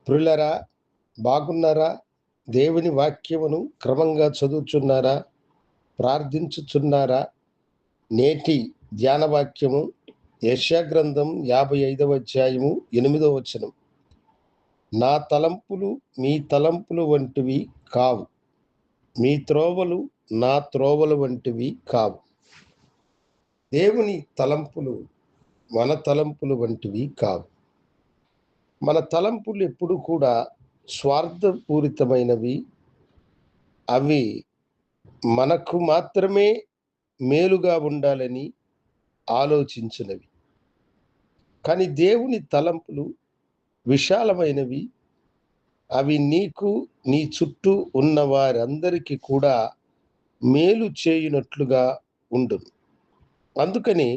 ప్రియులారా, బాగున్నారా? దేవుని వాక్యమును క్రమంగా చదువుచున్నారా? ప్రార్థించుచున్నారా? నేటి ధ్యాన వాక్యము యెషయా గ్రంథం 55వ అధ్యాయము 8వ వచనం. నా తలంపులు మీ తలంపులు వంటివి కావు, మీ త్రోవలు నా త్రోవలు వంటివి కావు. దేవుని తలంపులు మన తలంపులు వంటివి కావు. మన తలంపులు ఎప్పుడు కూడా స్వార్థపూరితమైనవి. అవి మనకు మాత్రమే మేలుగా ఉండాలని ఆలోచించినవి. కానీ దేవుని తలంపులు విశాలమైనవి. అవి నీకు, నీ చుట్టూ ఉన్న వారందరికీ కూడా మేలు చేయునట్లుగా ఉండును. అందుకని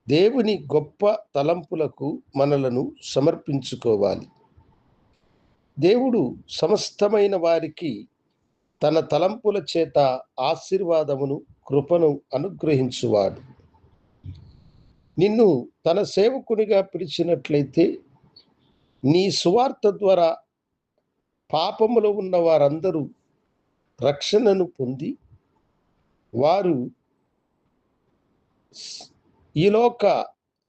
దేవుని గొప్ప తలంపులకు మనలను సమర్పించుకోవాలి. దేవుడు సమస్తమైన వారికి తన తలంపుల చేత ఆశీర్వాదమును, కృపను అనుగ్రహించువాడు. నిన్ను తన సేవకునిగా పిలిచినట్లయితే నీ సువార్త ద్వారా పాపములో ఉన్న వారందరూ రక్షణను పొంది వారు ఈలోక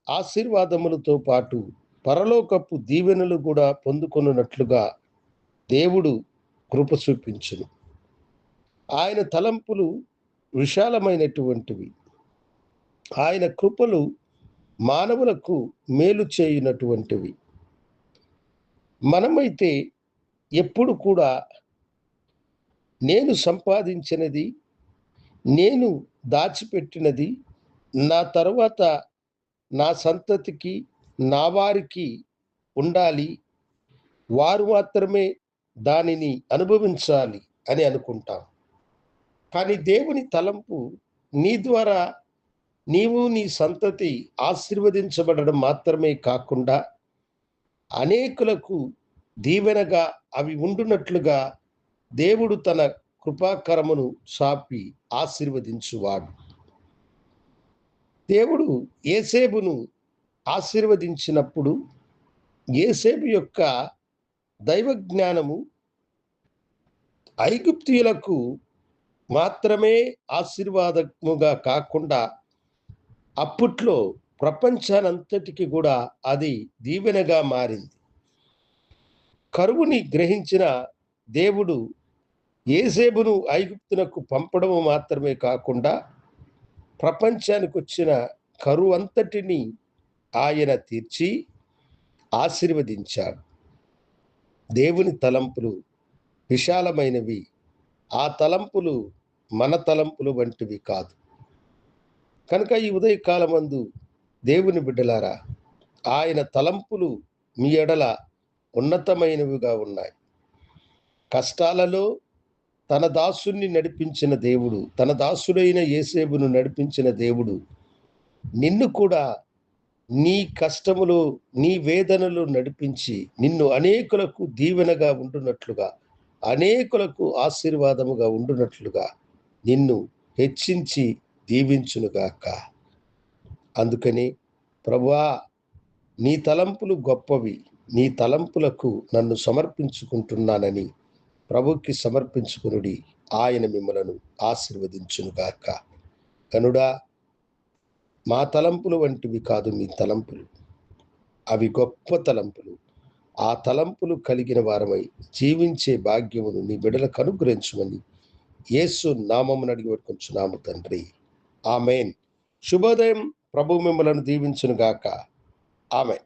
ఆశీర్వాదములతో పాటు పరలోకపు దీవెనలు కూడా పొందుకొనున్నట్లుగా దేవుడు కృప చూపించును. ఆయన తలంపులు విశాలమైనటువంటివి. ఆయన కృపలు మానవులకు మేలు చేయునటువంటివి. మనమైతే ఎప్పుడు కూడా నేను సంపాదించినది, నేను దాచిపెట్టినది నా తరువాత నా సంతతికి, నా వారికి ఉండాలి, వారు మాత్రమే దానిని అనుభవించాలి అని అనుకుంటాం. కానీ దేవుని తలంపు నీ ద్వారా నీవు, నీ సంతతి ఆశీర్వదించబడడం మాత్రమే కాకుండా అనేకులకు దీవెనగా అవి ఉండునట్లుగా దేవుడు తన కృపాకరమును చాపి ఆశీర్వదించువాడు. దేవుడు యోసేపును ఆశీర్వదించినప్పుడు యోసేపు యొక్క దైవ జ్ఞానము ఐగుప్తీయులకు మాత్రమే ఆశీర్వాదముగా కాకుండా అప్పట్లో ప్రపంచానంతటికి కూడా అది దీవెనగా మారింది. కరువుని గ్రహించిన దేవుడు యోసేపును ఐగుప్తునకు పంపడము మాత్రమే కాకుండా ప్రపంచానికి వచ్చిన కరువు అంతటిని ఆయన తీర్చి ఆశీర్వదించాడు. దేవుని తలంపులు విశాలమైనవి. ఆ తలంపులు మన తలంపులు వంటివి కాదు. కనుక ఈ ఉదయకాలమందు దేవుని బిడ్డలారా, ఆయన తలంపులు మీ ఎడల ఉన్నతమైనవిగా ఉన్నాయి. కష్టాలలో తన దాసుని నడిపించిన దేవుడు, తన దాసుడైన యోసేపును నడిపించిన దేవుడు నిన్ను కూడా నీ కష్టములో, నీ వేదనలో నడిపించి నిన్ను అనేకులకు దీవెనగా ఉండునట్లుగా, అనేకులకు ఆశీర్వాదముగా ఉండునట్లుగా నిన్ను హెచ్చించి దీవించునుగాక. అందుకని ప్రభువా, నీ తలంపులు గొప్పవి, నీ తలంపులకు నన్ను సమర్పించుకుంటున్నానని ప్రభుకి సమర్పించుకునుడి. ఆయన మిమ్మలను ఆశీర్వదించునుగాక. కనుడా, మా తలంపులు వంటివి కాదు మీ తలంపులు, అవి గొప్ప తలంపులు. ఆ తలంపులు కలిగిన వారమై జీవించే భాగ్యమును నీ బిడ్డలకు అనుగ్రహించుమని యేసు నామమున అడిగి వేడుకొంచున్నాము తండ్రి. ఆమేన్. శుభోదయం. ప్రభు మిమ్మలను దీవించునుగాక. ఆమేన్.